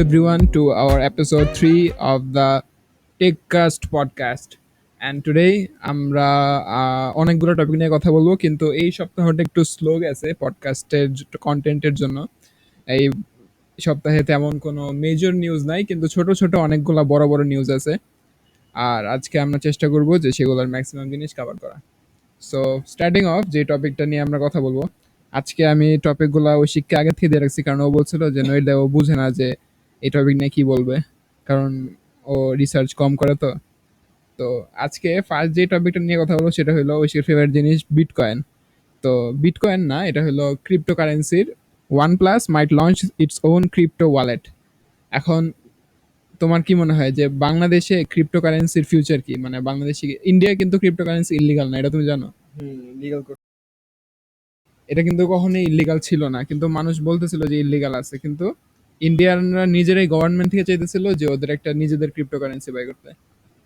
everyone to our episode 3 of the Techcast podcast. And today আমরা অনেকগুলো topic নিয়ে কথা বলবো, কিন্তু এই সপ্তাহটা একটু স্লো গেছে পডকাস্টের কন্টেন্টের জন্য। এই সপ্তাহে তেমন কোনো মেজর নিউজ নাই, কিন্তু ছোট ছোট অনেকগুলো বড় বড় নিউজ আছে। আর আজকে আমরা চেষ্টা করব যে সেগুলোর ম্যাক্সিমাম জিনিস কভার করা। সো স্টার্টিং অফ যে টপিকটা নিয়ে আমরা কথা বলবো, আজকে আমি টপিকগুলো ওই শিক্ষা আগে থেকে দিয়ে রাখছি, কারণ ও বলছিল যে নইলে ও বুঝে না যে এই টপিক নিয়ে কি বলবে, কারণ ও রিসার্চ কম করে। তো তো আজকে ফার্স্ট যে টপিকটা নিয়ে কথা বলবো সেটা হলো ঐশীর ফেভারিট জিনিস বিটকয়েন। তো বিটকয়েন না, এটা হলো ক্রিপ্টোকারেন্সির। OnePlus might launch its own crypto wallet. এখন তোমার কি মনে হয় যে বাংলাদেশে ক্রিপ্টোকারেন্সির ফিউচার কি? মানে বাংলাদেশে, ইন্ডিয়া কিন্তু ক্রিপ্টোকারেন্সি ইলিগাল না, এটা তুমি জানো? লিগাল এটা কিন্তু কখনোই ইলিগাল ছিল না, কিন্তু মানুষ বলতেছিল যে ইলিগাল আছে। কিন্তু ইন্ডিয়ানরা নিজেরাই গভর্নমেন্ট থেকে চাইতেছিল যে ওদের একটা নিজেদের ক্রিপ্টোকারেন্সি বাই করতে।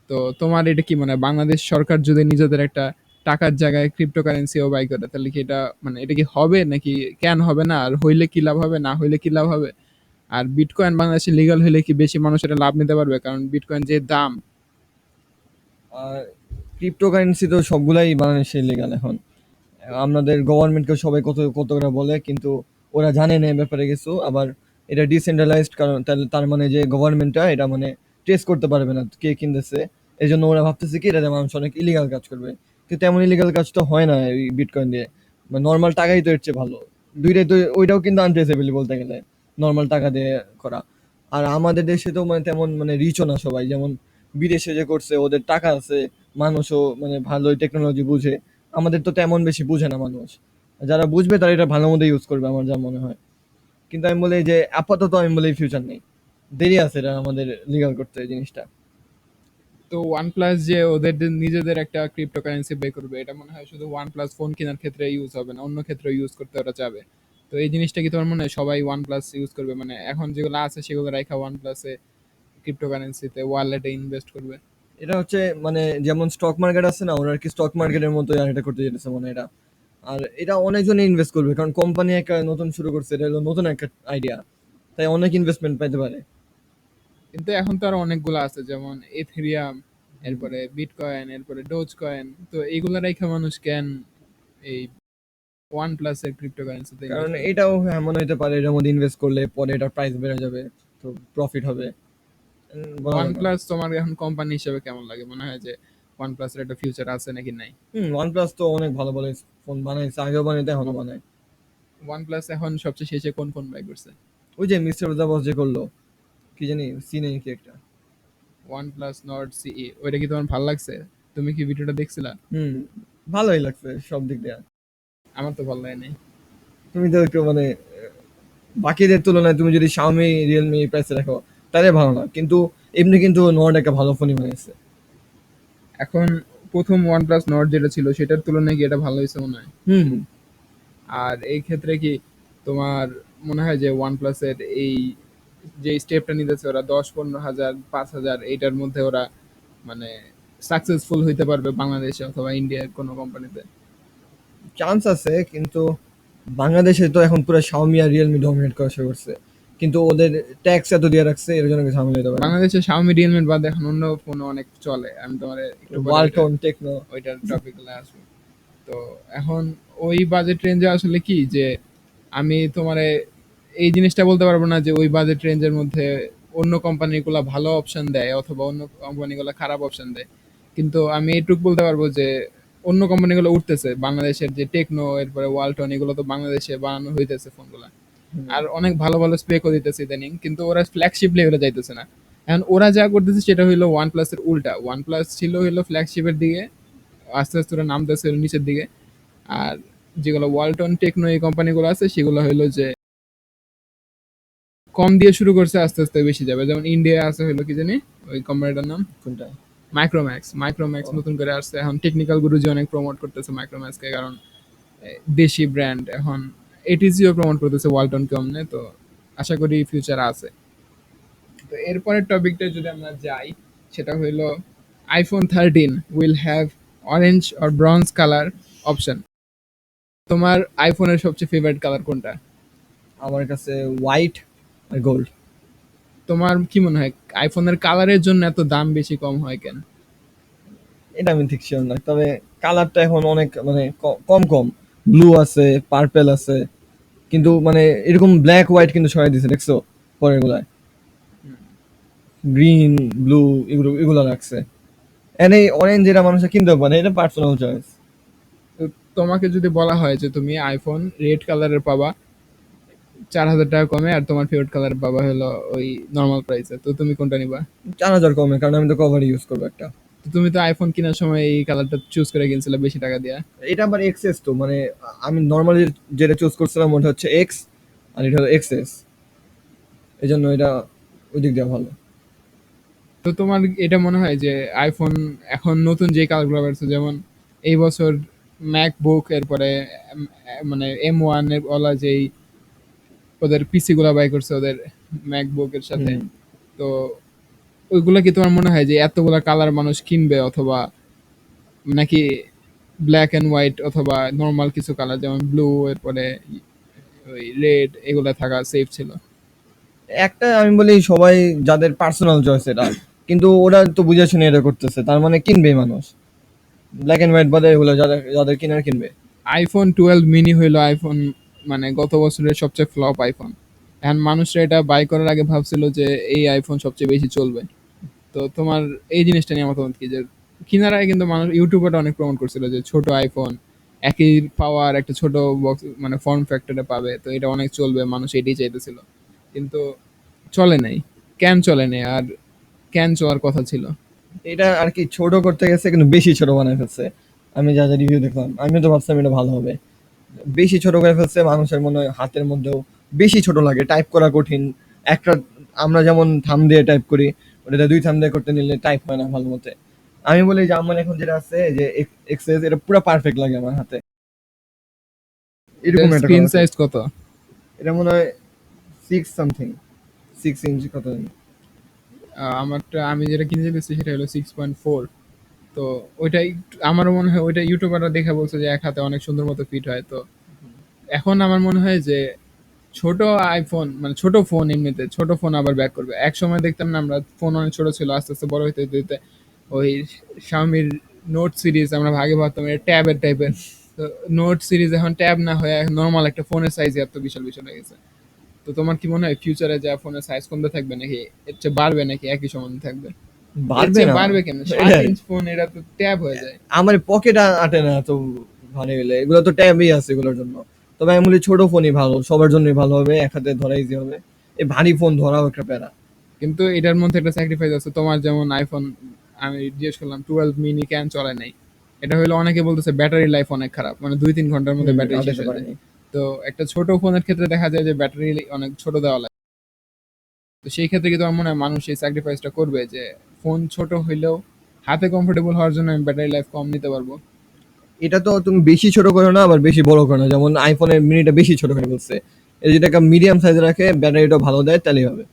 তো তোমার এটা কি মনে হয়, বাংলাদেশ সরকার যদি নিজেদের একটা টাকার জায়গায় ক্রিপ্টোকারেন্সিও বাই করে, তাহলে কি এটা মানে এটা কি হবে, নাকি কেন হবে না, আর হইলে কি লাভ হবে, না হইলে কি লাভ হবে? আর বিটকয়েন বাংলাদেশে লিগাল হইলে কি বেশি মানুষ এটা লাভ নিতে পারবে? কারণ বিটকয়েন যে দাম। আর ক্রিপ্টোকারেন্সি তো সবগুলাই বাংলাদেশে লিগাল এখন। আমাদের গভর্নমেন্টকে সবাই কত কত করে বলে, কিন্তু ওরা জানে না এ ব্যাপারে কিছু। আবার এটা ডিসেন্ট্রালাইজড, কারণ তার মানে যে গভর্নমেন্টটা এটা মানে ট্রেস করতে পারবে না কে কিনতেছে। এই জন্য ওরা ভাবতেছে কি এটাতে মানুষ অনেক ইলিগাল কাজ করবে, কিন্তু এমন ইলিগাল কাজ তো হয় না এই বিটকয়েন দিয়ে। নর্মাল টাকাই তো এর চেয়ে ভালো। দুইটাই তো, ওইটাও কিন্তু আনট্রেসেবল বলতে গেলে, নর্মাল টাকা দিয়ে করা। আর আমাদের দেশে তো মানে তেমন মানে রিচও না সবাই, যেমন বিদেশে যে করছে ওদের টাকা আছে, মানুষও মানে ভালোই টেকনোলজি বুঝে। আমাদের তো তেমন বেশি বুঝে না মানুষ। যারা বুঝবে তারা এটা ভালো মতো ইউজ করবে আমার যা মনে হয়। কিন্তু আমি বলি যে আপাতত আমি বলি ফিউচার নেই, দেরি আছে এটা আমাদের লিগাল করতে এই জিনিসটা। তো ওয়ান প্লাস যে ওদের যে নিজেদের একটা ক্রিপ্টোকারেন্সি বের করবে, এটা মনে হয় শুধু ওয়ান প্লাস ফোন কেনার ক্ষেত্রে ইউজ হবে না, অন্য ক্ষেত্রে ইউজ করতে ওরা চাবে। তো এই জিনিসটা কি তোমার মনে হয় সবাই ওয়ান প্লাস ইউজ করবে? মানে এখন যেগুলো আছে সেগুলো রাখা ওয়ান প্লাসে ক্রিপ্টোকারেন্সিতে ওয়ালেটে ইনভেস্ট করবে? এটা হচ্ছে মানে যেমন স্টক মার্কেট আছে না, ওরা আর কি স্টক মার্কেটের মতো আর এটা করতে যেতেছে মানে এটা। আর এটা অনেকজনে ইনভেস্ট করবে, কারণ কোম্পানি একটা নতুন শুরু করছে, এটা হলো নতুন একটা আইডিয়া, তাই অনেক ইনভেস্টমেন্ট পাইতে পারে। কিন্তু এখন তো আরো অনেকগুলো আছে, যেমন এথেরিয়াম, এরপরে বিটকয়েন, এরপরে ডোজ কয়েন। তো এইগুলা রাখা মানুষ কেন এই ওয়ান প্লাসের ক্রিপ্টোকারেন্সিতে কারণ ইনভেস্ট করবে? এটাও এমন হতে পারে এটার মধ্যে ইনভেস্ট করলে পরে এটার প্রাইস বেড়ে যাবে, তো প্রফিট হবে। বলা ওয়ান যায় না। প্লাস তোমার এখন কোম্পানি হিসেবে কেমন লাগে? মনে হয় যে ওয়ান প্লাসের একটা ফিউচার আছে নাকি নাই? ওয়ান প্লাস তো অনেক ভালো ভালো ফোন বানাইছে, আগেও বানাইতে এখনো বানায়। ওয়ান প্লাস এখন সবচেয়ে শেষে কোন ফোন বাই করছে? ওই যে মিস্টার বস যে করলো, কি জানি সিনে কি একটা। ওয়ান প্লাস নট সিই, ওইটা কি তোমার ভালো লাগছে? তুমি কি ভিডিওটা দেখছিলা? হুম, ভালোই লাগছে সব দিক দিয়ে। আমার তো ভালো লাগে নাই। তুমি তো একটু মানে বাকিদের তুলনায় তুমি যদি Xiaomi Realme প্রাইসে রাখো তাহলে ভালো না, কিন্তু এমনি কিন্তু নট একটা ভালো ফোনই বানাইছে। এখন প্রথম ওয়ান প্লাস নট যেটা ছিল সেটার তুলনায় কি এটা ভালো হয়েছে মনে হয়? হুম। আর এই ক্ষেত্রে কি তোমার মনে হয় যে ওয়ান প্লাসের এই যে স্টেপটা নিতেছে ওরা, 10-15 হাজার 5,000 এইটার মধ্যে ওরা মানে সাকসেসফুল হইতে পারবে বাংলাদেশে অথবা ইন্ডিয়ার কোনো কোম্পানিতে? চান্স আছে, কিন্তু বাংলাদেশে তো এখন পুরো Xiaomi আর Realme ডমিনেট করা শুরু করছে, কিন্তু ওদের ট্যাক্স এত দিয়ে রাখছে এর জন্য কিছু ঝামেলা হতে পারে। বাংলাদেশে Xiaomi Realme বাদ এখন অন্য ফোন অনেক চলে, আমি তোমার একটু পরে ওয়ালটন, টেকনো। ওইটার টপিকগুলো আসবো। তো এখন ওই বাজেট রেঞ্জে আসলে কি যে আমি তোমারে এই জিনিসটা বলতে পারবো না যে ওই বাজেট রেঞ্জের মধ্যে অন্য কোম্পানিগুলো ভালো অপশন দেয় অথবা অন্য কোম্পানিগুলো খারাপ অপশন দেয়। কিন্তু আমি এটুকু বলতে পারবো যে অন্য কোম্পানিগুলো উঠতেছে, বাংলাদেশের যে টেকনো, এরপরে ওয়ালটন, এগুলো তো বাংলাদেশে বানানো হইতেছে ফোনগুলা। আর অনেক ভালো ভালো স্পেকও দিতেছে ইদানিং, কিন্তু ওরা ফ্ল্যাগশিপ লেভেলে যাইতেছে না। এখন ওরা যা করতেছে সেটা হইলো ওয়ান প্লাসের উল্টা। ওয়ান প্লাস ছিল হইলো ফ্ল্যাগশিপের দিকে, আস্তে আস্তে ওরা নামতেছে নিচের দিকে। আর যেগুলো ওয়ালটন, টেকনো এই কোম্পানিগুলো আছে সেগুলো হইলো যে কম দিয়ে শুরু করছে, আস্তে আস্তে বেশি যাবে। যেমন ইন্ডিয়া আছে হইলো কি জানি ওই কোম্পানিটার নাম, কোনটা? মাইক্রোম্যাক্স। মাইক্রোম্যাক্স নতুন করে আসছে, এখন টেকনিক্যাল গুরুজি অনেক প্রমোট করতেছে মাইক্রোম্যাক্সকে, কারণ দেশি ব্র্যান্ড। এখন এটিসিও প্রমোট করতেছে ওয়ালটনকে অমনে। তো আশা করি ফিউচার আছে। তো এরপরের টপিকটা যদি আমরা যাই, সেটা হইলো iPhone 13 will have orange or bronze colour option. তোমার আইফোনের সবচেয়ে ফেভারিট কালার কোনটা? আমার কাছে হোয়াইট আর গোল্ড। তোমার কি মনে হয় আইফোনের কালারের জন্য এত দাম বেশি কম হয় কেন? এটা আমি ঠিক শিওর না, তবে কালারটা এখন অনেক মানে কম কম ব্লু আছে, পার্পেল আছে, কিন্তু মানে এরকম ব্ল্যাক হোয়াইট কিন্তু সরাই দিছে, দেখছো পরের গুলায় গ্রিন ব্লু এগুলো এগুলো রাখছে। এন্ড এই অরেঞ্জ যেটা মানুষের কিনতে পারে এটা পার্সোনাল চয়েস। তো তোমাকে যদি বলা হয় যে তুমি আইফোন রেড কালারের পাবা 4,000 টাকা কমে, আর তোমার ফেভারিট কালার পাবা হলো ওই নর্মাল প্রাইসে, তো তুমি কোনটা নিবা? 4,000 কমে, কারণ আমি তো কভার ইউজ করবো একটা। তো তুমি তো আইফোন কেনার সময় এই কালারটা চুজ করে কিনছিলে বেশি টাকা দিয়া। এটা আবার এক্সএস তো, মানে আমি নর্মালি যেটা চুজ করছিলাম ওটা হচ্ছে এক্স, আর এটা হলো এক্সএস, এই জন্য এটা ওই দিক দিয়ে ভালো। তো তোমার এটা মনে হয় যে আইফোন এখন নতুন যে কালারগুলো বেরোচ্ছে, যেমন এই বছর ম্যাকবুক, এরপরে মানে M1 এর ওলা যেই ওদের পিসি গুলা বাই করছে ওদের ম্যাকবুক এর সাথে, হুম। তো ওইগুলা কি তোমার মনে হয় যে এতগুলা কালার মানুষ কিনবে, অথবা নাকি ব্ল্যাক এন্ড হোয়াইট অথবা নর্মাল কিছু কালার যেমন ব্লু, এরপরে ওই রেড, এগুলা থাকা সেফ ছিল? একটা আমি বলি সবাই যাদের পার্সোনাল চয়েস এটা, কিন্তু ওরা তো বুঝে শুনে এটা করতেছে, তার মানে কিনবেই মানুষ। ব্ল্যাক এন্ড হোয়াইট বাদে এগুলো যাদের যাদের কিনার কিনবে। আইফোন 12 মিনি হইলো আইফোন, মানে গত বছরের সবচেয়ে ফ্লপ আইফোন। এখন মানুষরা এটা বাই করার আগে ভাবছিল যে এই আইফোন সবচেয়ে বেশি চলবে। তো তোমার এই জিনিসটা নিয়ে মতামত কি, যে কিনার আগে কিন্তু মানুষ ইউটিউবারটা অনেক প্রমোট করছিল যে ছোট আইফোন একই পাওয়ার একটা ছোট বক্স মানে ফর্ম ফ্যাক্টরে পাবে, তো এটা অনেক চলবে, মানুষ এটাই চাইতেছিল। কিন্তু চলে নাই। কেন চলে নাই, আর কেন চলার কথা ছিল? এটা আর কি ছোট করতে গেছে কিন্তু বেশি ছোট বানায় ফেলছে। আমি যা যা রিভিউ দেখলাম আমি তো ভাবছিলাম এটা ভালো হবে, বেশি ছোট করে ফেলছে। মানুষের মনে হয় হাতের মধ্যেও বেশি ছোট লাগে, টাইপ করা কঠিন। একটা আমরা যেমন থাম দিয়ে টাইপ করি, ওটা 2 থাম দিয়ে করতে নিলে টাইপ হয় না ভালো মতে। আমি বলি যে আমার এখন যেটা আছে যে এক্সএস, এটা পুরো পারফেক্ট লাগে আমার হাতে, এটার এরকম একটা স্ক্রিন করা আছে। সাইজ কত? এটা মনে হয় 6 সামথিং, 6 ইঞ্চ কত জানি। আমারটা আমি যেটা কিনতে চাইতেছি সেটা হলো 6.4। তো ওইটাই আমারও মনে হয়, ওইটা ইউটিউবাররা দেখে বলছে যে এক হাতে অনেক সুন্দর মতো ফিট হয়। তো এখন আমার মনে হয় যে ছোট আইফোন মানে ছোট ফোন, এমনিতে ছোট ফোন আবার ব্যাক করবে। এক সময় দেখতাম না আমরা, ফোন অনেক ছোট ছিল, আস্তে আস্তে বড় হইতে হইতে হইতে ওই Xiaomi নোট সিরিজ আমরা ভাগে ভাবতাম এটা ট্যাবের টাইপের। তো নোট সিরিজ এখন ট্যাব না হয়ে নর্মাল একটা ফোনের সাইজ এত বিশাল বিশাল হয়ে গেছে। তো তোমার কি মনে হয় ফিউচারে যা ফোনের সাইজ কমতে থাকবে, নাকি এর চেয়ে বাড়বে, নাকি একই সমান থাকবে? এর বাড়বে চেয়ে না, বাড়বে কেন? সাত এটাই। ইঞ্চ ফোন, এটা তো ট্যাব হয়ে যায়। আমার পকেট আটে না তো ভারী হলে, এগুলো তো ট্যাবই আছে এগুলোর জন্য। তবে আমি বলি ছোট ফোনই ভালো, সবার জন্যই ভালো হবে, এক হাতে ধরা ইজি হবে। এই ভারী ফোন ধরাও একটা প্যারা। কিন্তু এটার মধ্যে একটা স্যাক্রিফাইস আছে। তোমার যেমন আইফোন, আমি জিজ্ঞেস করলাম 12 মিনি কেন চলে নাই, এটা হলো অনেকে বলতেছে ব্যাটারি লাইফ অনেক খারাপ, মানে 2-3 ঘন্টার মধ্যে ব্যাটারি শেষ আটাইতে হয়ে যায়। পারেনি। তো একটা ছোট ফোনের ক্ষেত্রে দেখা যায় যে ব্যাটারি অনেক ছোট দেওয়া লাগে। তো সেই ক্ষেত্রে কি তোমার মনে হয় মানুষ এই স্যাক্রিফাইসটা করবে যে ফোন ছোট হইলেও হাতে কমফোর্টেবল হওয়ার জন্য আমি ব্যাটারি লাইফ কম নিতে পারবো? এটা তো তুমি বেশি ছোট করো না, আবার বেশি বড় করো না, যেমন আইফোনের মিনিটা বেশি ছোট করে ফেলছে। এটা যদি একটা মিডিয়াম সাইজে রাখে, ব্যাটারিটা ভালো দেয়, তাহলেই হবে।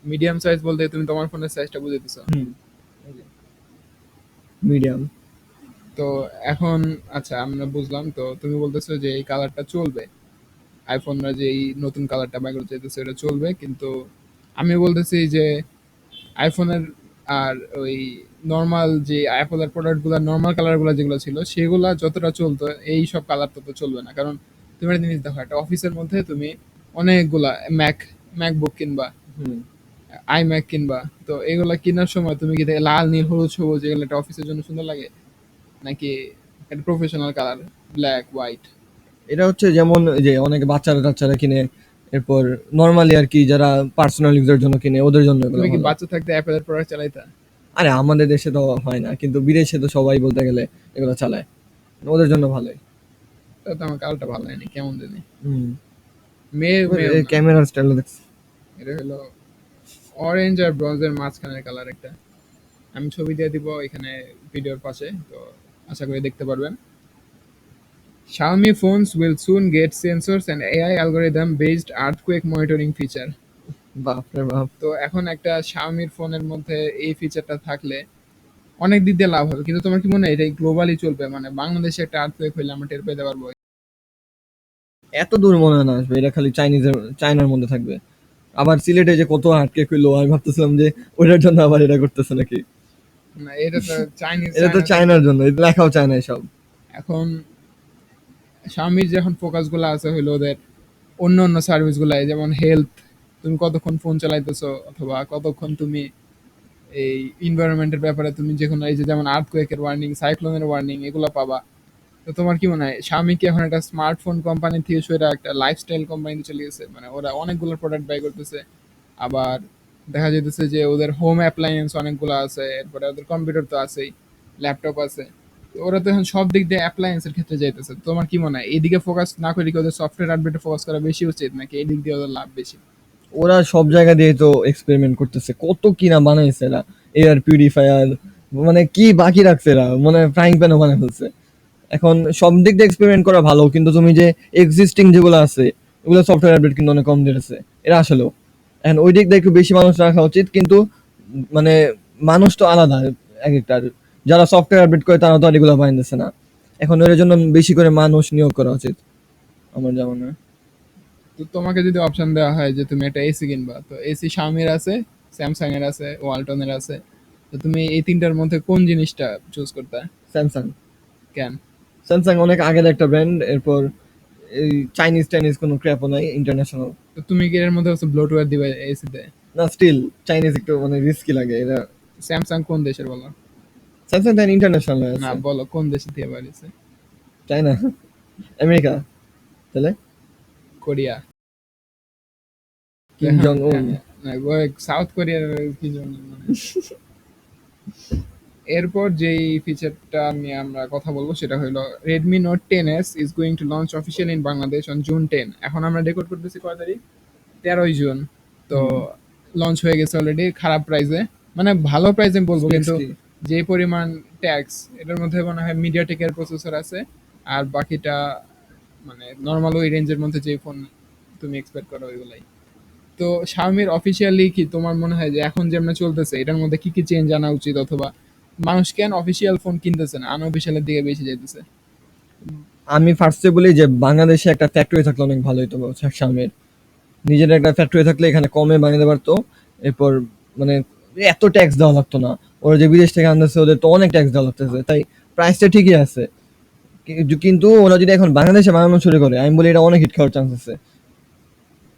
মিডিয়াম সাইজ বলতে তুমি তোমার ফোনের সাইজটা বুঝাইতেছো? হুম, মিডিয়াম। তো এখন আচ্ছা আমরা বুঝলাম, তো তুমি বলতেছো যে এই কালারটা চলবে, আইফোনরা যে এই নতুন কালারটা বাইর করতে চাইতেছে এটা চলবে, কিন্তু আমি বলতেছি যে আইফোনের আর ওই নর্মাল যে অ্যাপলের প্রোডাক্টগুলো নর্মাল কালারগুলো যেগুলো ছিল সেগুলা যতটা চলতো এই সব কালার তত চলবে না। কারণ তুমি একটা জিনিস দেখো, একটা অফিসের মধ্যে তুমি অনেকগুলা ম্যাকবুক কিনবা, হুম। আইম্যাক কিনবা, তো এগুলা কেনার সময় তুমি কি দেখে লাল নীল হলুদ সবুজ এগুলো একটা অফিসের জন্য সুন্দর লাগে, নাকি একটা প্রফেশনাল কালার ব্ল্যাক হোয়াইট? এটা হচ্ছে যেমন এই যে অনেক বাচ্চারা টাচ্চারা কিনে, এরপর নর্মালি আর কি যারা পার্সোনাল ইউজের জন্য কিনে, ওদের জন্য এগুলো তুমি কি ভালো। বাচ্চা থাকতে অ্যাপেলের প্রোডাক্ট চালাইতা? আরে আমাদের দেশে তো হয় না, কিন্তু বিদেশে তো সবাই বলতে গেলে এগুলো চালায়, ওদের জন্য ভালোই। তাহলে তো আমার কালারটা ভালো হয়নি, কেমন জানি। হুম। মেয়ে মেয়েও না, ক্যামেরার স্টাইল দেখছি। এটা হলো অরেঞ্জ আর ব্রোঞ্জের মাঝখানের কালার একটা। আমি ছবি দিয়ে দিব এখানে ভিডিওর পাশে, তো আশা করি দেখতে পারবেন। Xiaomi phones will soon get sensors and AI algorithm based earthquake monitoring feature. বাপরে বাপ। তো এখন একটা Xiaomi ফোনের মধ্যে এই ফিচারটা থাকলে অনেক দিক দিয়ে লাভ হবে, কিন্তু তোমার কি মনে হয় এটাই গ্লোবালি চলবে, মানে বাংলাদেশে একটা আর্থকুয়েক হইলে আমরা টের পেতে পারবো? এত দূর মনে হয় না আসবে, এটা খালি চাইনার মধ্যে থাকবে। আবার সিলেটে যে কত আটকে কইলো, আমি ভাবতেছিলাম যে ওইটার জন্য আবার এটা করতেছে নাকি। না, এটা তো চাইনিজ এটা তো চায়না থেকে। চায়নার জন্য, এটা লেখাও চায়না সব। এখন Xiaomi র যখন ফোকাস গুলো আছে হইলো ওদের অন্য অন্য সার্ভিস গুলাই, যেমন হেলথ, তুমি কতক্ষণ ফোন চালাইতেছো অথবা কতক্ষণ তুমি এই এনভায়রনমেন্টের ব্যাপারে তুমি যে কোনো এই যে যেমন আর্থকোয়েকের ওয়ার্নিং, সাইক্লোনের ওয়ার্নিং এগুলো পাবা। তো তোমার কি মনে হয় Xiaomi কি এখন একটা স্মার্টফোন কোম্পানি থেকে সরে একটা লাইফস্টাইল কোম্পানিতে চলে গেছে? মানে ওরা অনেকগুলো প্রোডাক্ট বাই করতেছে, আবার দেখা যাইতেছে যে ওদের হোম অ্যাপ্লায়েন্স অনেকগুলো আছে, এরপরে ওদের কম্পিউটার তো আছেই, ল্যাপটপ আছে। তো ওরা তো এখন সব দিক দিয়ে অ্যাপ্লায়েন্সের ক্ষেত্রে যাইতেছে। তোমার কি মনে হয় এইদিকে ফোকাস না করে কি ওদের সফটওয়্যার আপডেটে ফোকাস করা বেশি উচিত, নাকি এই দিক দিয়ে ওদের লাভ বেশি? ওরা সব জায়গা দিয়ে তো এক্সপেরিমেন্ট করতেছে, কত কিনা বানাইছে এরা, এয়ার পিউরিফায়ার, মানে কি বাকি রাখছে এরা, মানে ফ্রাইং প্যানও বানাই ফেলছে। এখন সব দিক দিয়ে এক্সপেরিমেন্ট করা ভালো, কিন্তু তুমি যে এক্সিস্টিং যেগুলো আছে ওগুলো সফটওয়্যার আপডেট কিন্তু অনেক কম দিতেছে এরা আসলেও। এখন ওই দিক দিয়ে একটু বেশি মানুষ রাখা উচিত, কিন্তু মানে মানুষ তো আলাদা এক একটার, যারা সফটওয়্যার আপডেট করে তারা তো আর এগুলো বানাইতেছে না। এখন ওর জন্য বেশি করে মানুষ নিয়োগ করা উচিত আমার যেমন হয়। তো তোমাকে যদি অপশন দেওয়া হয় যে তুমি একটা এসি কিনবা, তো এসি Xiaomi এর আছে, স্যামসাং এর আছে, ওয়ালটন এর আছে, তো তুমি এই তিনটার মধ্যে কোন জিনিসটা চুজ করতে? স্যামসাং। কেন? স্যামসাং অনেক আগের একটা ব্র্যান্ড, এরপর এই চাইনিজ টাইনিজ কোনো ক্র্যাপও নাই, ইন্টারন্যাশনাল। তো তুমি কি এর মধ্যে হচ্ছে ব্লুটুথ দিবা এসিতে? না, স্টিল চাইনিজ একটু মানে রিস্কি লাগে এরা। স্যামসাং কোন দেশের বলো? স্যামসাং তাই ইন্টারন্যাশনাল না, আছে। বলো কোন দেশে দিয়ে বাড়িছে? চায়না, আমেরিকা, তাহলে কোরিয়া। কিম জং উন। না, সাউথ কোরিয়ার কি জন্য মানে। এরপর যেই ফিচারটা নিয়ে আমরা কথা বলবো সেটা হলো Redmi Note 10s is going to launch officially in Bangladesh on June 10। এখন আমরা রেকর্ড করতেছি কয় তারিখ? 13ই জুন। তো লঞ্চ হয়ে গেছে অলরেডি খারাপ প্রাইসে, মানে ভালো প্রাইসে বলবো, কিন্তু 60। যে পরিমাণ ট্যাক্স এটার মধ্যে মনে হয় মিডিয়াটেকের প্রসেসর আছে, আর বাকিটা মানে নর্মাল ওই রেঞ্জের মধ্যে যে ফোন তুমি এক্সপেক্ট করো ওইগুলাই। তো Xiaomi অফিসিয়ালি কি তোমার মনে হয় যে এখন যেমন চলতেছে এটার মধ্যে কি কি চেঞ্জ আনা উচিত, অথবা মানুষ কেন অফিসিয়াল ফোন কিনতেছে না, আনঅফিসিয়ালের দিকে বেশি যাইতেছে? আমি ফার্স্টে বলি যে বাংলাদেশে একটা ফ্যাক্টরি থাকলে অনেক ভালো হতো শামের। নিজের একটা ফ্যাক্টরি থাকলে এখানে কমে বানিয়ে পারতো। এরপর মানে এত ট্যাক্স দেওয়া লাগতো না। ওরা যে বিদেশ থেকে আনতেছে ওদের তো অনেক ট্যাক্স দেওয়া লাগতেছে, তাই প্রাইসটা ঠিকই আছে। কিন্তু ওরা যদি এখন বাংলাদেশে বানানো শুরু করে, আমি বলি এটা অনেক হিট খাওয়ার চান্স আছে।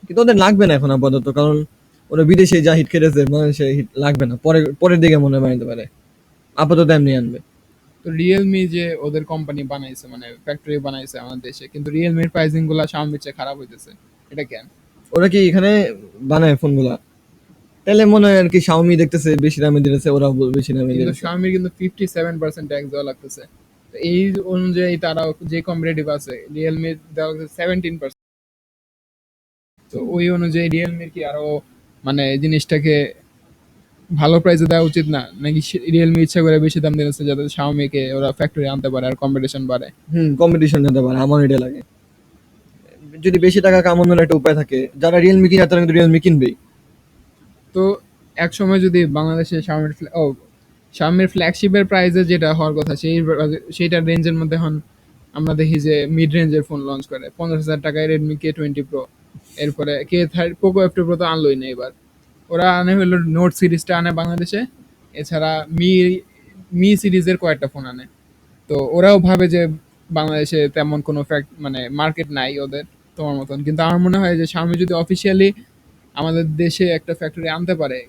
কিন্তু ওদের লাগবে না এখন আপাতত, কারণ ওরা বিদেশে যা হিট খেটেছে বাংলাদেশে হিট লাগবে না, পরে পরের দিকে মনে হয় বানাতে পারে। আপাতত এমনি আনবে। তো রিয়েলমি যে ওদের কোম্পানি বানাইছে, মানে ফ্যাক্টরি বানাইছে আমাদের দেশে, কিন্তু রিয়েলমির প্রাইসিং গুলা Xiaomi চেয়ে খারাপ হইতেছে, এটা কেন? ওরা কি এখানে বানায় ফোনগুলা? তাহলে মনে হয় আর কি শাওমি দেখতেছে বেশি দামে দিতেছে, ওরা বেশি দামে কিন্তু দিতেছে। Xiaomi কিন্তু 57% ট্যাক্স দেওয়া লাগতেছে। তো এই অনুযায়ী তারা যে কম্পিটিটিভ আছে, রিয়েলমি দেওয়া লাগতেছে 17%। তো ওই অনুযায়ী রিয়েলমির কি আরো মানে জিনিসটাকে ভালো প্রাইসে দেওয়া উচিত না, নাকি রিয়েলমি ইচ্ছা করে বেশি দাম দিতেছে যাতে Xiaomi কে ওরা ফ্যাক্টরি আনতে পারে আর কম্পিটিশন বাড়ে? কম্পিটিশন যেতে পারে, আমার এটা লাগে। যদি বেশি টাকা কামানোর একটা উপায় থাকে, যারা রিয়েলমি কিনে তারা কিন্তু রিয়েলমি কিনবেই। তো এক সময় যদি বাংলাদেশে Xiaomi ফ্ল্যাগশিপের প্রাইসে যেটা হওয়ার কথা সেইটার রেঞ্জের মধ্যে এখন আমরা দেখি যে মিড রেঞ্জের ফোন লঞ্চ করে 50,000 টাকায় রেডমি K20 Pro, এরপরে পোকো F2 Pro তো আনলোই না এবার। ওরা আনে হলো নোট সিরিজটা আনে বাংলাদেশে, এছাড়া মি সিরিজের কয়েকটা ফোন আনে। তো ওরাও ভাবে যে বাংলাদেশে তেমন কোনো ফ্যাক্ট মানে মার্কেট নাই ওদের তোমার মতন। কিন্তু আমার মনে হয় যে Xiaomi যদি অফিসিয়ালি আমাদের দেশে একটা ফ্যাক্টরি আনতে পারে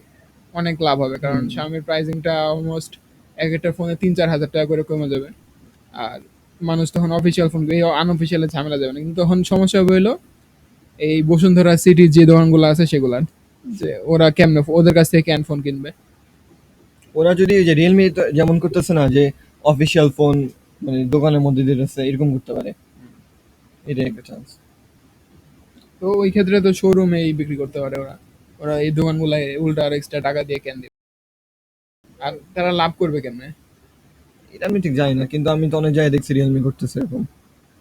অনেক লাভ হবে, কারণ Xiaomiর প্রাইসিংটা অলমোস্ট এক একটা ফোনে 3-4 হাজার টাকা করে কমে যাবে। আর মানুষ তখন অফিসিয়াল ফোন, এই আনঅফিসিয়ালে ঝামেলা যাবে না। কিন্তু তখন সমস্যা হবে হলো এই বসুন্ধরা সিটির যে দোকানগুলো আছে সেগুলার, যে ওরা কেমনে ওদের কাছ থেকে কেন ফোন কিনবে। ওরা যদি ওই যে রিয়েলমি যেমন করতেছে না, যে অফিসিয়াল ফোন মানে দোকানের মধ্যে দিতেছে, এরকম করতে পারে, এটাই একটা চান্স। তো ওই ক্ষেত্রে তো শোরুমেই বিক্রি করতে পারে ওরা। ওরা এই দোকানগুলাই উল্টা আর এক্সট্রা টাকা দিয়ে কেন দিবে, আর তারা লাভ করবে কেমনে? এটা আমি ঠিক জানি না, কিন্তু আমি তো অনেক জায়গায় দেখছি রিয়েলমি করতেছে এরকম।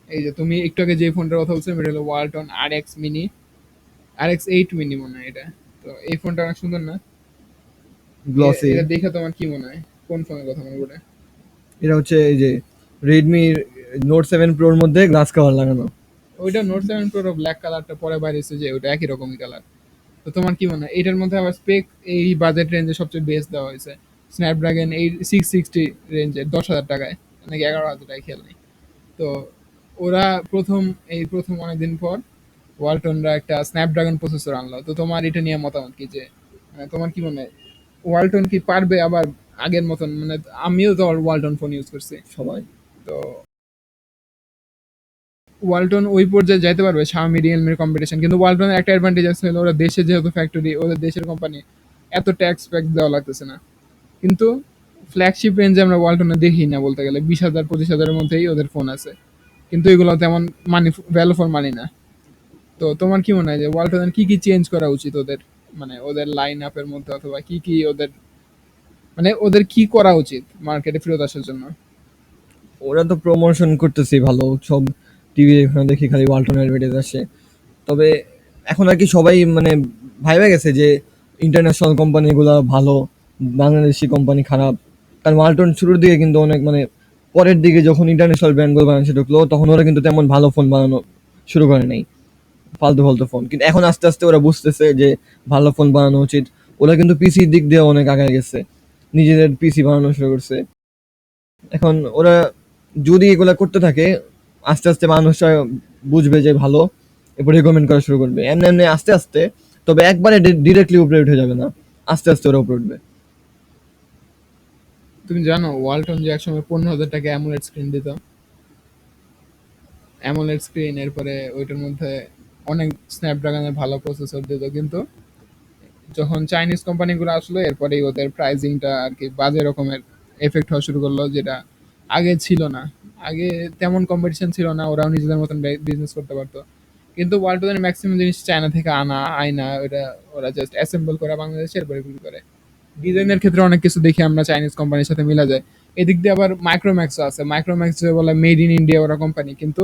এই যে তুমি একটু আগে যে ফোনটার কথা বলছো এটা হলো ওয়ালটন RX8 মিনি মনে হয় এটা। তো এই ফোনটা অনেক সুন্দর না? গ্লসি। এটা দেখে তোমার কি মনে হয়, কোন ফোনের কথা মনে পড়ে? এটা হচ্ছে এই যে রেডমি নোট 7 প্রোর মধ্যে গ্লাস কভার লাগানো। ওইটা নোট 7 প্রো ব্ল্যাক কালারটা পরে বাইরেছে যে ওটা একই রকমই কালার। তো তোমার কি মনে হয় এটার মধ্যে আবার স্পেক এই বাজেট রেঞ্জে সবচেয়ে বেস্ট দেওয়া হয়েছে স্ন্যাপড্রাগন এই 660 রেঞ্জে 10,000 টাকায় নাকি 11,000 টাকায়, খেয়াল নেই। তো ওরা প্রথম অনেকদিন পর ওয়ালটনরা একটা স্ন্যাপড্রাগন প্রসেসর আনলো। তো তোমার এটা নিয়ে মতামত কি, যে তোমার কি মনে হয় ওয়ালটন কি পারবে আবার আগের মতন, মানে আমিও তো ওয়ালটন ফোন ইউজ করছি, সবাই। তো ওয়ালটন ওই পর্যায়ে যাইতে পারবে শাওমি রিয়েলমির কম্পিটিশন? কিন্তু ওয়ালটনের একটা অ্যাডভান্টেজ আছে হলো ওরা দেশে যেহেতু ফ্যাক্টরি, ওদের দেশের কোম্পানি, এত ট্যাক্স ফ্যাক্স দেওয়া লাগতেছে না। কিন্তু ফ্ল্যাগশিপ রেঞ্জে আমরা ওয়ালটনে দেখি না বলতে গেলে, 20,000 25,000-এর মধ্যেই ওদের ফোন আছে, কিন্তু এগুলো তেমন মানি, ভ্যালু ফর মানি না। তো তোমার কি মনে হয় যে ওয়ালটনের কি কি চেঞ্জ করা উচিত ওদের, মানে ওদের লাইন আপের মধ্যে, অথবা কি কি ওদের, মানে ওদের কি করা উচিত মার্কেটে ফেরত আসার জন্য? ওরা তো প্রমোশন করতেছে ভালো, সব টিভি এখানে দেখি খালি ওয়ালটন অ্যাডভার্টাইজ আসে। তবে এখন আর কি সবাই মানে ভাইবা গেছে যে ইন্টারন্যাশনাল কোম্পানিগুলো ভালো, বাংলাদেশি কোম্পানি খারাপ। কারণ ওয়ালটন শুরুর দিকে কিন্তু অনেক মানে পরের দিকে যখন ইন্টারন্যাশনাল ব্র্যান্ডগুলো বাংলাদেশে ঢুকলো তখন ওরা কিন্তু তেমন ভালো ফোন বানানো শুরু করে নাই, ফালতু ফালতু ফোন। কিন্তু এখন আস্তে আস্তে ওরা বুঝতেছে যে ভালো ফোন বানানো উচিত। ওরা কিন্তু পিসির দিক দিয়ে অনেক আগায় গেছে, নিজেদের পিসি বানানো শুরু করছে। এখন ওরা যদি এগুলা করতে থাকে আস্তে আস্তে মানুষরা বুঝবে যে ভালো, এরপর রেকমেন্ড করা শুরু করবে এমনি এমনি আস্তে আস্তে। তবে একবারে ডিরেক্টলি উপরে উঠে যাবে না, আস্তে আস্তে ওরা উপরে উঠবে। তুমি জানো ওয়ালটন যে একসময় 15,000 টাকা অ্যামোলেড স্ক্রিন দিত, অ্যামোলেড স্ক্রিন, এরপরে ওইটার মধ্যে অনেক স্ন্যাপড্রাগনের ভালো প্রসেসর দিত, কিন্তু যখন চাইনিজ কোম্পানিগুলো আসলো এরপরেই ওদের প্রাইজিংটা আর কি বাজে রকমের এফেক্ট হওয়া শুরু করলো, যেটা আগে ছিল না। আগে তেমন কম্পিটিশন ছিল না, ওরাও নিজেদের মতন বিজনেস করতে পারতো। কিন্তু ওয়ালটনের ম্যাক্সিমাম জিনিস চায়না থেকে আয়না, ওটা ওরা জাস্ট অ্যাসেম্বল করে বাংলাদেশে এরপরে বিক্রি করে। ডিজাইনের ক্ষেত্রে অনেক কিছু দেখি আমরা চাইনিজ কোম্পানির সাথে মিলা যায়। এদিক দিয়ে আবার মাইক্রোম্যাক্সও আছে, মাইক্রোম্যাক্স যে বলে মেড ইন ইন্ডিয়া ওরা কোম্পানি, কিন্তু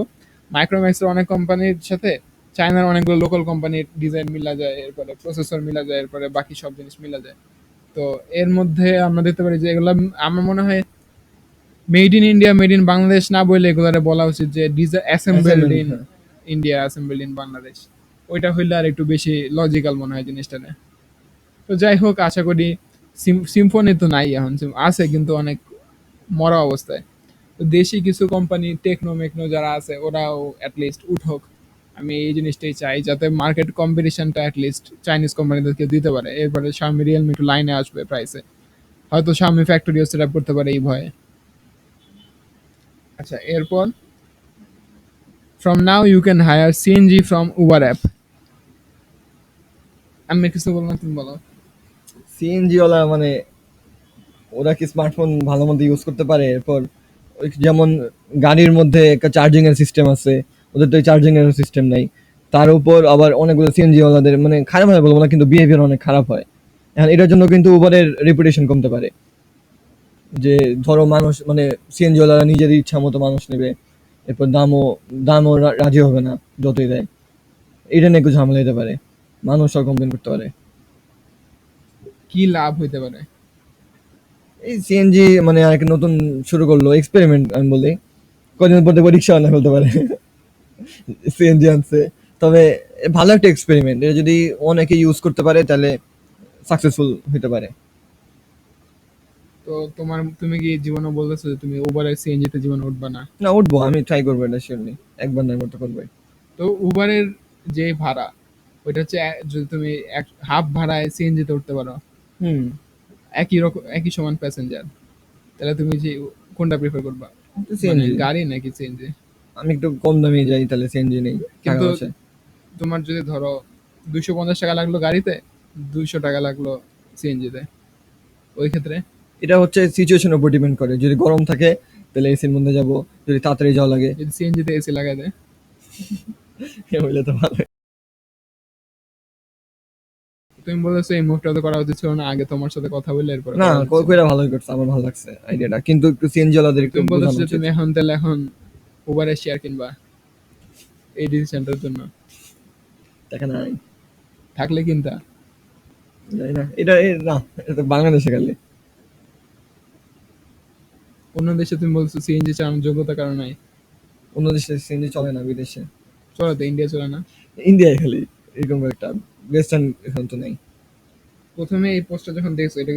মাইক্রোম্যাক্সের অনেক কোম্পানির সাথে চায়নার অনেকগুলো লোকাল কোম্পানির ডিজাইন মিলা যায়, এরপরে প্রসেসর মিলা যায়, এরপরে বাকি সব জিনিস মিলা যায়। তো এর মধ্যে আমরা দেখতে পারি যে এগুলো, আমার মনে হয় made in India made in Bangladesh না বলে এগুলারে বলা উচিত যে অ্যাসেম্বলড অ্যাসেম্বলি, ইন হ্যাঁ। India, assembled in Bangladesh. ওইটা হইলে আর একটু বেশি লজিক্যাল মনে হয় জিনিসটা। তো যাই হোক, আশা করি সিম্ফনি তো নাই এখন, আছে কিন্তু অনেক মরা অবস্থায়। তো দেশি কিছু কোম্পানি টেকনো মেকনো যারা আছে ওরাও অ্যাটলিস্ট উঠুক, আমি এই জিনিসটাই চাই, যাতে মার্কেট কম্পিটিশনটা অ্যাটলিস্ট চাইনিজ কোম্পানিদেরকে দিতে পারে। এরপরে Xiaomi রিয়েলমি একটু লাইনে আসবে প্রাইসে, হয়তো Xiaomi ফ্যাক্টরিও সেট আপ করতে পারে এই ভয়ে। আচ্ছা, এরপর from now you can hire CNG from Uber app. আমি কিছু বললাম, তুমি বলো। সিএনজি ওয়ালা মানে ওরা কি স্মার্টফোন ভালো মতো ইউজ করতে পারে? এরপর ওই যেমন গাড়ির মধ্যে একটা চার্জিং এর সিস্টেম আছে, ওদের তো চার্জিং এর সিস্টেম নাই। তার উপর আবার অনেকগুলো সিএনজি ওয়ালাদের মানে খারাপ হয় বলবো না, কিন্তু বিহেভিয়ার অনেক খারাপ হয়। এখন এটার জন্য কিন্তু উবারের রেপুটেশন কমতে পারে। যে ধরো মানুষ মানে সিএনজি ওয়ালারা নিজের ইচ্ছা মতো মানুষ নেবে, এরপর দামও রাজি হবে না যতই দেয়। এটা নিয়ে একটু ঝামেলা হতে পারে, মানুষও কমপ্লেন করতে পারে। কি লাভ হইতে পারে? এই সিএনজি মানে আর একটা নতুন শুরু করলো এক্সপেরিমেন্ট আমি বলি, কদিন পর দেখবো রিক্সা আনা ফেলতে পারে সিএনজি আনছে। তবে ভালো একটা এক্সপেরিমেন্ট, এটা যদি অনেকে ইউজ করতে পারে তাহলে সাকসেসফুল হতে পারে। তো তুমি কি জীবনে বলতেছো যে তুমি উবারের সিএনজি তে জীবনে উঠবা না? না, উঠবো, আমি ট্রাই করবো এটা শিওরলি, একবার না একবার তো করবোই। তো উবারের যে ভাড়া, ওইটা হচ্ছে যদি তুমি এক হাফ ভাড়ায় সিএনজি তে উঠতে পারো, হুম। একই রকম একই সমান প্যাসেঞ্জার, তাহলে তুমি যে কোনটা প্রিফার করবা, মানে সিএনজি। গাড়ি নাকি সিএনজি? আমি একটু কম দামে যাই তাহলে সিএনজি নেই, টাকা কিন্তু বাঁচে। তোমার যদি ধরো 250 টাকা লাগলো গাড়িতে, 200 টাকা লাগলো সিএনজি তে, ওই ক্ষেত্রে এটা হচ্ছে সিচুয়েশনের উপর ডিপেন্ড করে, যদি গরম থাকে তাহলে এসির মধ্যে যাব, যদি তাড়াতাড়ি যাওয়া লাগে যদি সিএনজি তে এসি লাগাই দেয়। হইলে তো ভালো। তুমি বলেছো এই মুভটা তো করা উচিত ছিল না, আগে তোমার সাথে কথা বললে এরপরে না, করা উচিত ছিল। কইরা ভালোই করছে, আমার ভালো লাগছে আইডিয়াটা, কিন্তু একটু সিএনজি ওয়ালাদের একটু তুমি বলতেছো বোঝানো যে উচিত। তুমি এখন তাহলে এখন উবারের শেয়ার কিনবা এই ডিসিশনটার জন্য, টাকা নাই। থাকলে কিনতা। জানি না এটা না, এটা তো বাংলাদেশে গেলে। অন্য দেশে তুমি বলছো সিএনজি চালানোর যোগ্যতা কারণ নাই, অন্য দেশে সিএনজি চলে না, বিদেশে। চলো তো ইন্ডিয়া চলে না? ইন্ডিয়ায় খালি এরকম একটা ওয়েস্টার্ন এখন তো নেই। প্রথমে এই পোস্টটা যখন দেখছো এটা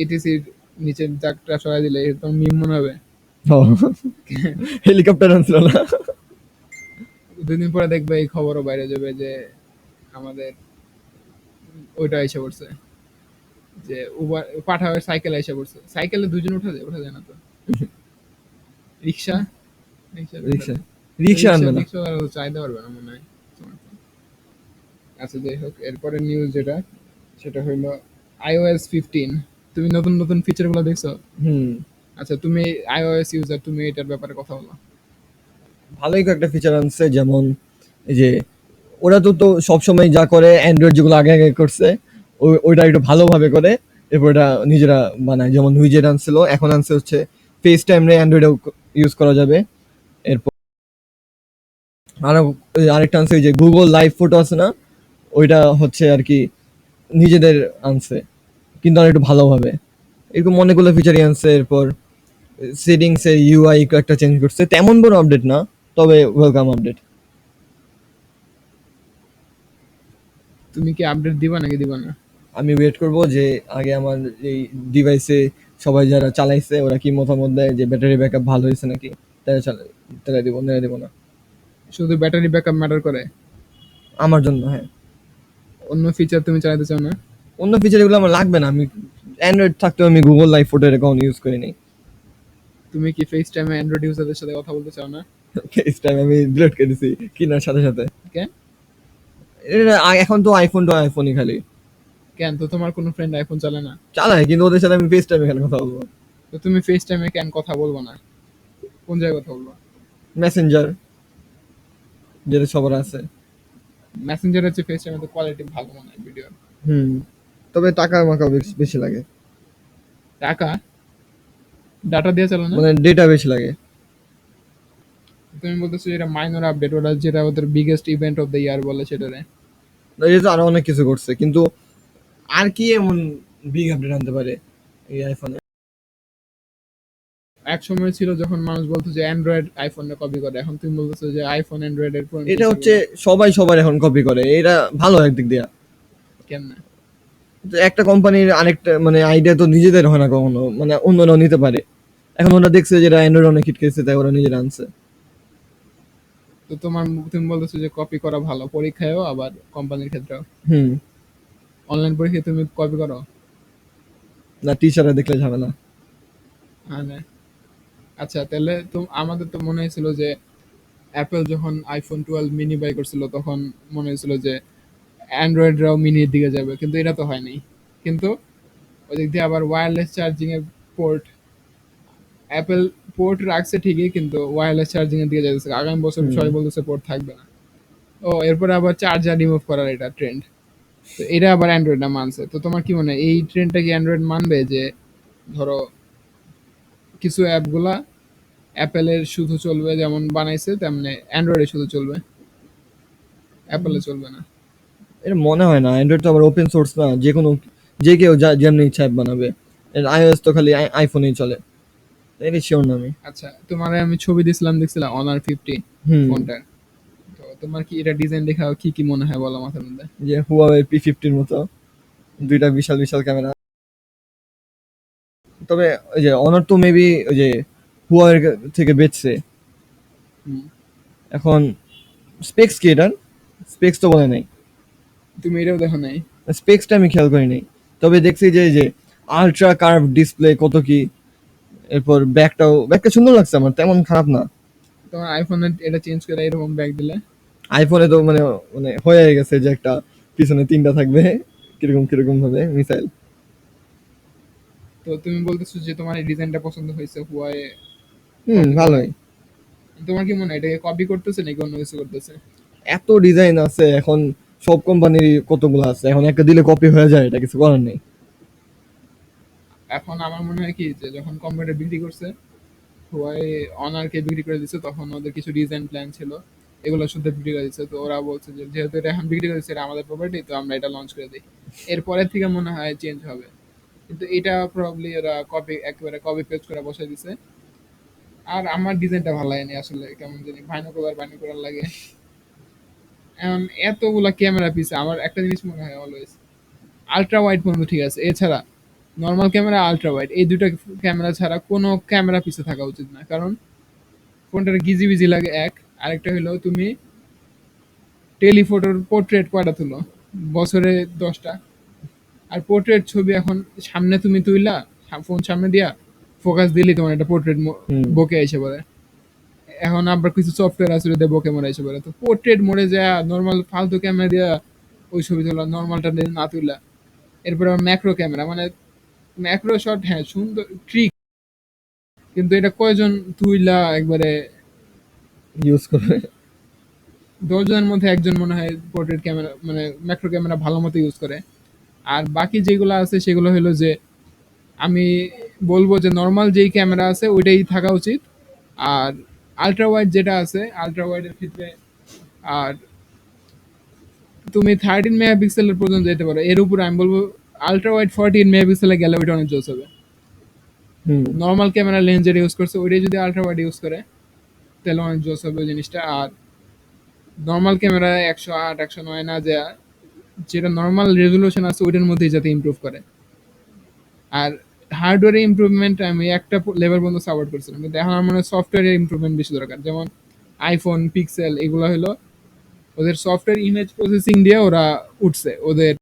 এটিসির নিচের দাগটা সরাই দিলে এটা তোমার মিম মনে হবে। ও, হেলিকপ্টার আনছিল না? 2 দিন পরে দেখবে এই খবরও বাইরে যাবে যে আমাদের ওইটা এসে পড়ছে, যে উবার পাঠাবে সাইকেল এসে পড়ছে। সাইকেলে 2 জন উঠা যায়? ওঠা যায় না তো। রিক্সা, রিক্সাতে উঠা রিক্সা, যায়। রিক্সা রিক্সা আনবে না। রিক্সা চাইতে পারবে না মনে হয় smartphone। আচ্ছা যাই হোক, এরপরে নিউজ যেটা সেটা হইলো iOS 15। তুমি নতুন নতুন ফিচার গুলো দেখছো? হুম, আচ্ছা তুমি iOS ইউজার, তুমি এটার ব্যাপারে কথা বলো। ভালোই কয়েকটা ফিচার আনছে, যেমন এই যে ওরা তো সবসময় যা করে অ্যান্ড্রয়েড যেগুলো আগে আগে করছে ওইটা একটু ভালোভাবে করে, এরপর এটা নিজেরা বানায়। যেমন উইজেট আনছিল, এখন আনছে হচ্ছে ফেস টাইম রে অ্যান্ড্রয়েডেও ইউজ করা যাবে। এরপর আরো আরেকটা আনছে ওই যে গুগল লাইভ ফটো আছে না, ওইটা হচ্ছে আর কি নিজেদের আনছে, কিন্তু আর একটু ভালোভাবে। এরকম অনেকগুলো ফিচারই আনছে। এরপর সেটিংস এর ইউআই একটা চেঞ্জ করছে, তেমন বড় আপডেট না, তবে ওয়েলকাম আপডেট। তুমি কি আপডেট দিবা নাকি দিবা না? আমি ওয়েট করব যে আগে আমার এই ডিভাইসে সবাই যারা চালাইছে ওরা কি মতামত দেয়, যে ব্যাটারি ব্যাকআপ ভালো হয়েছে নাকি, তারা চালাই, তারা দিব না দিব না। শুধু ব্যাটারি ব্যাকআপ ম্যাটার করে? আমার জন্য হ্যাঁ। অন্য ফিচার তুমি চালাতে চাও না? অন্য ফিচার এগুলো আমার লাগবে না, আমি অ্যান্ড্রয়েড থাকতেও আমি Google live photo account use করি নাই। তুমি কি ফেস টাইমে অ্যান্ড্রয়েড ইউজারদের সাথে কথা বলতে চাও না? ফেস টাইম আমি ডিলিট করে দিছি কেনার সাথে সাথে। কেন? এখন তো আইফোন তো আইফোনই খালি কেন তো তোমার কোনো ফ্রেন্ড আইফোন চালায় না? চালায়, কিন্তু ওদের সাথে আমি ফেস টাইমে এখানে কথা বলবো। তো তুমি ফেস টাইমে কেন কথা বলবো না? কোন জায়গায় কথা বলবো? মেসেঞ্জার, যেটা সবার আছে। মেসেঞ্জারের চেয়ে ফেস টাইমে তো কোয়ালিটি ভালো মনে হয় ভিডিও। হুম, তবে টাকা মাকা বেশি লাগে, টাকা? ডাটা দিয়ে চালানো না? মানে ডেটা বেশি লাগে। তুমি বলতেছো এটা মাইনর আপডেট, ওরা যেটা ওদের biggest event of the year বলে সেটারে। এটা তো আরো অনেক কিছু করছে, কিন্তু আর কি এমন বিগ আপডেট আনতে পারে এই আইফোনে? এক সময় ছিল যখন মানুষ বলতো যে অ্যান্ড্রয়েড আইফোনে কপি করে, এখন তুমি বলতেছো যে আইফোন অ্যান্ড্রয়েডের পুরনো এটা হচ্ছে ফিচারগুলো। সবাই সবার এখন কপি করে, এটা ভালো একদিক দিয়া। কেমনে? তো একটা কোম্পানির আরেকটা মানে আইডিয়া তো নিজেদের হয় না কখনো, মানে অন্যরাও নিতে পারে। এখন ওরা দেখছে যেটা অ্যান্ড্রয়েড অনেক হিট খেয়েছে, তাই ওরা নিজেরা আনছে। তো তুমি বলতেছো যে কপি করা ভালো পরীক্ষায়ও আবার কোম্পানির ক্ষেত্রেও। হুম, অনলাইন পরীক্ষায় তুমি কপি করো? না টিচাররা দেখলে ঝামেলা। মানে আচ্ছা তাহলে তো আমাদের তো মনে হয়েছিল যে অ্যাপেল যখন আইফোন 12 মিনি বাই করছিল তখন মনে হয়েছিল যে অ্যান্ড্রয়েডরাও মিনির দিকে যাবে, কিন্তু এটা তো হয়নি। কিন্তু ওদিক দিয়ে আবার ওয়্যারলেস চার্জিং এর পোর্ট, অ্যাপেল পোর্ট রাখছে ঠিকই কিন্তু ওয়্যারলেস চার্জিং এর দিকে যাচ্ছে। আগামী বছর হুম, সবাই বলতেছে পোর্ট থাকবে না। ও এরপরে আবার চার্জার রিমুভ করার এটা ট্রেন্ড, তো এটা আবার অ্যান্ড্রয়েড না মানছে। তো তোমার কি মনে হয় এই ট্রেন্ডটা কি অ্যান্ড্রয়েড মানবে, যে ধরো কিছু অ্যাপগুলা অ্যাপেলের শুধু চলবে যেমন বানাইছে তেমনি অ্যান্ড্রয়েডে শুধু চলবে, অ্যাপেলে চলবে না? এটা মনে হয় না। অ্যান্ড্রয়েড তো আবার ওপেন সোর্স না, যে কোনো যে কেউ যেমনি ইচ্ছা অ্যাপ বানাবে। আইওএস তো খালি আইফোনেই চলে, এটা শিওর না আমি। আচ্ছা তোমার আমি ছবি দিছিলাম, দেখছিলাম অনার 50 হুম, ফোনটার। তো তোমার কি এটা ডিজাইন দেখা কি কি মনে হয় বলো মাথার মধ্যে? যে হুয়াওয়ে P50 মতো দুইটা বিশাল বিশাল ক্যামেরা। তবে ওই যে অনার তো মেবি ওই যে হুয়াওয়ের থেকে বেচছে হুম। এখন। স্পেক্স কি এটার? স্পেক্স তো বলে নাই। তুমি এটাও দেখো নাই? স্পেক্সটা আমি খেয়াল করি নাই, তবে দেখছি যে এই যে আলট্রা কার্ভ ডিসপ্লে কত কি। এরপর ব্যাকটা সুন্দর লাগছে আমার, তেমন খারাপ না। তোমার আইফোনে এটা চেঞ্জ করে এরকম ব্যাগ দিলে? আইফোনে তো মানে মানে হয়ে গেছে যে একটা পিছনে তিনটা থাকবে, কিরকম কিরকম ভাবে মিসাইল। তো তুমি বলতেছো যে তোমার এই ডিজাইনটা পছন্দ হয়েছে, হুয়াই হুম, কপি করে। ভালোই। তোমার কি মনে হয় এটাকে কপি করতেছে নাকি অন্য কিছু করতেছে? এত ডিজাইন আছে এখন, সব কোম্পানির কতগুলো আছে, এখন একটা দিলে কপি হয়ে যায়, এটা কিছু করার নেই। এখন আমার মনে হয় কি যে যখন কম্পিউটার বিক্রি করছে, হুয়াই অনারকে বিক্রি করে দিচ্ছে, তখন ওদের কিছু ডিজাইন প্ল্যান ছিল, এগুলো শুদ্ধ বিক্রি করে দিচ্ছে। তো ওরা বলছে যে যেহেতু এটা এখন বিক্রি করে দিচ্ছে, এটা আমাদের প্রপার্টি, তো আমরা এটা লঞ্চ করে দিই। এরপরের থেকে মনে হয় চেঞ্জ হবে। কিন্তু এটা প্রবাবলি ওরা কপি একেবারে কপি পেস্ট করে বসাই দিছে। আর আমার ডিজাইনটা ভালো লাগেনি আসলে, কেমন জানি ভাইনোকুলার ভাইনোকুলার লাগে। এখন এতগুলা ক্যামেরা পিছে আমার একটা জিনিস মনে হয় অলওয়েজ, আল্ট্রা ওয়াইড পর্যন্ত ঠিক আছে, এছাড়া নর্মাল ক্যামেরা, আল্ট্রা ওয়াইড, এই দুটো ক্যামেরা ছাড়া কোনো ক্যামেরা পিছে থাকা উচিত না। কারণ ফোনটার গিজি বিজি লাগে এক, আরেকটা হলো তুমি টেলিফোটোর পোর্ট্রেট কয়টা তুলো বছরে 10টা, আর পোর্ট্রেট ছবি এখন সামনে তুমি তুইলা ফোন সামনে দিয়া ফোকাস দিলি তোমার একটা পোর্ট্রেট হুম বকে এসে পড়ে। এখন আবার কিছু সফটওয়্যার আছে ওদের বকে মরে এসে পড়ে, তো পোর্ট্রেট মোড়ে যায় নর্মাল ফালতু ক্যামেরা দিয়া ওই ছবি তোলা, নর্মালটা না তুইলা। এরপরে আবার ম্যাক্রো ক্যামেরা, মানে ম্যাক্রো শট, হ্যাঁ সুন্দর ট্রিক, কিন্তু এটা কয়জন তুইলা একবারে ইউজ করে। 10 জনের মধ্যে একজন মনে হয় পোর্ট্রেট ক্যামেরা মানে ম্যাক্রো ক্যামেরা ভালো মতো ইউজ করে। আর বাকি যেগুলো আছে সেগুলো হলো যে আমি বলবো যে নর্মাল যেই ক্যামেরা আছে ওইটাই থাকা উচিত। আর আল্ট্রা ওয়াইড যেটা আছে, আল্ট্রা ওয়াইডের ক্ষেত্রে আর তুমি 13 মেগাপিক্সেলের পর্যন্ত যেতে পারো, এর উপরে আমি বলবো আল্ট্রা ওয়াইড 14 মেগাপিক্সেলে গেলে ওইটা অনেক জোস হবে। হুম নর্মাল ক্যামেরা লেন্স যেটা ইউজ করছে ওইটাই যদি আল্ট্রা ওয়াইড ইউজ করে তাহলে অনেক জোস হবে ওই জিনিসটা। আর নর্মাল ক্যামেরা 108 109 না যায়, যেটা নর্মাল রেজলিউশন আছে ওইটার মধ্যেই যাতে ইমপ্রুভ করে। আর হার্ডওয়্যারে ইমপ্রুভমেন্ট আমি একটা লেভেল পর্যন্ত সাপোর্ট করছিলাম, কিন্তু এখন আমার মনে হয় সফটওয়্যারের ইমপ্রুভমেন্ট বেশি দরকার। যেমন আইফোন, পিক্সেল, এগুলো হলো ওদের সফটওয়্যার ইমেজ প্রসেসিং দিয়ে ওরা উঠছে, ওদের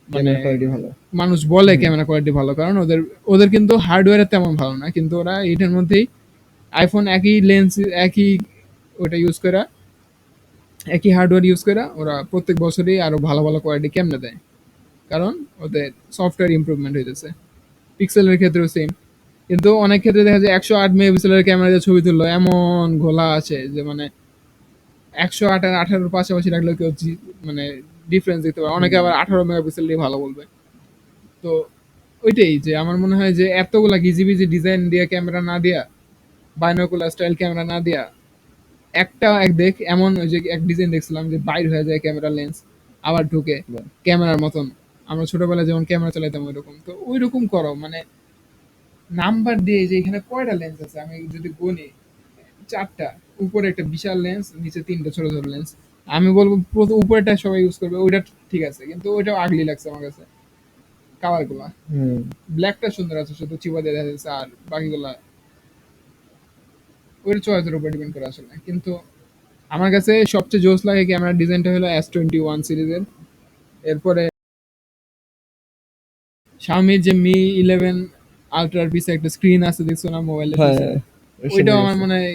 মানে ক্যামেরা কোয়ালিটি ভালো। মানুষ বলে হুম ক্যামেরা কোয়ালিটি ভালো, কারণ ওদের ওদের কিন্তু হার্ডওয়্যারে তেমন ভালো না, কিন্তু ওরা এটার মধ্যেই আইফোন একই লেন্স একই ওটা ইউজ করা, একই হার্ডওয়্যার ইউজ করা ওরা প্রত্যেক বছরই আরো ভালো ভালো কোয়ালিটি কেমনে দেয়, কারণ ওদের সফটওয়্যার ইমপ্রুভমেন্ট হইতেছে। পিক্সেলের ক্ষেত্রেও সেম, কিন্তু অনেক ক্ষেত্রে দেখা যায় 108 মেগাপিক্সেলের ক্যামেরা দিয়ে ছবি তুললো এমন ঘোলা আছে যে মানে 108 আর 18 পাশাপাশি রাখলেও কেউ মানে ডিফারেন্স দেখতে পারে, অনেকে হুম আবার 18 মেগাপিক্সেল দিয়ে ভালো বলবে। তো ওইটাই যে আমার মনে হয় যে এতগুলা গিজিবিজি ডিজাইন দিয়ে ক্যামেরা না দিয়া, বাইনোকুলার স্টাইল ক্যামেরা না দিয়া, একটা এক দেখ এমন ওই যে এক ডিজাইন দেখছিলাম যে বাইর হয়ে যায় ক্যামেরা লেন্স আবার ঢুকে বাহ। ক্যামেরার মতন, আমরা ছোটবেলায় যেমন ক্যামেরা চালাইতাম ওইরকম, তো ওইরকম করো মানে নাম্বার দিয়ে যে এখানে কয়টা লেন্স আছে আমি যদি গুনি, 4টা, উপরে একটা বিশাল লেন্স, নিচে 3টা ছোট ছোট লেন্স। আমি বলবো প্রথম উপরেটা সবাই ইউজ করবে, ওইটা ঠিক আছে, কিন্তু ওইটাও আগলি লাগছে আমার কাছে কালার গুলা। হুম ব্ল্যাকটা সুন্দর আছে, শুধু চিবা দিয়ে দেখা যাচ্ছে, আর বাকিগুলা ওই চয়েসের উপর ডিপেন্ড করে আসলে। কিন্তু আমার কাছে সবচেয়ে জোস লাগে ক্যামেরার ডিজাইনটা হলো S21 সিরিজের। এরপরে শাওমির যে মি 11 আলট্রার পিছে একটা স্ক্রিন আছে দেখছো না মোবাইলের হ্যাঁ পিছে, শুনে ওইটাও আমার গেছি। মনে হয়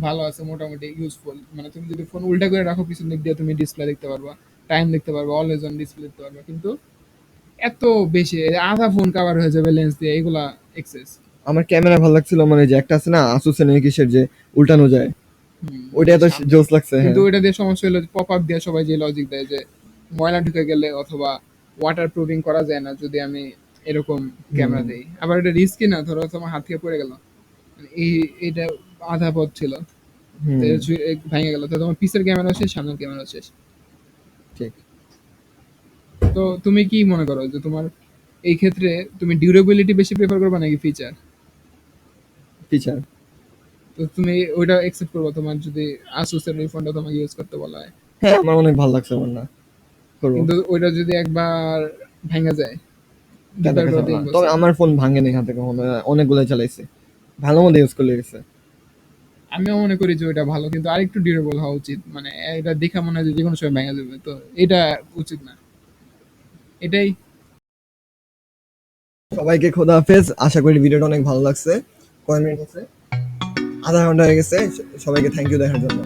ভালো আছে, মোটামুটি ইউজফুল। মানে তুমি যদি ফোন উল্টা করে রাখো পিছন দিক দিয়ে তুমি ডিসপ্লে দেখতে পারবা, টাইম দেখতে পারবা, অলওয়েজ অন ডিসপ্লে দেখতে পারবা, কিন্তু এত বেশি আধা ফোন কভার হয়ে যাবে লেন্স দিয়ে, এগুলা এক্সেস। আমার ক্যামেরা ভালো লাগছিল, মানে যে একটা আছে না আসুসের কিসের যে উল্টানো যায়, ওইটা এত সামনে, জোস লাগছে। কিন্তু হ্যাঁ ওইটা দিয়ে সমস্যা হলো পপ আপ দিয়ে সবাই যে লজিক দেয় যে ময়লা ঢুকে গেলে অথবা ওয়াটার প্রুফিং করা যায় না যদি আমি এরকম হুম ক্যামেরা দেই। আবার এটা রিস্কি না, ধরো তোমার হাত থেকে পড়ে গেল, মানে এই এটা আধা পথ ছিল, তো হুম ভেঙে গেল, তো তোমার পিসের ক্যামেরা শেষ, সামনের ক্যামেরা শেষ। ঠিক। তো তুমি কি মনে করো যে তোমার এই ক্ষেত্রে তুমি ডিউরেবিলিটি বেশি প্রেফার করবে নাকি ফিচার? ফিচার। তো তুমি ওইটা একসেপ্ট করবে তোমার যদি আসুসের এই ফোনটা তোমাকে ইউজ করতে বলা হয়, হ্যাঁ আমার অনেক ভালো লাগছে, আমার না করবো। কিন্তু ওইটা যদি একবার ভেঙে যায় কেন রিপেয়ার করা দেখাবো তো না, তবে ইম্পসিবল। আমার ফোন ভাঙে না এখান থেকে কখনো, অনেকগুলো চালাইছে, ভালো মতো ইউজ করলে গেছে। আমিও মনে করি যে ওইটা ভালো, কিন্তু আরেকটু ডিউরেবল হওয়া উচিত, মানে এটা দেখা মনে হয় যে যে কোনো সময় ভেঙে যাবে, তো এটা উচিত না। এটাই। সবাইকে খোদা হাফেজ, আশা করি ভিডিওটা অনেক ভালো লাগছে। কয় মিনিট আছে? আধা ঘন্টা হয়ে গেছে। সবাইকে থ্যাংক ইউ দেখার জন্য।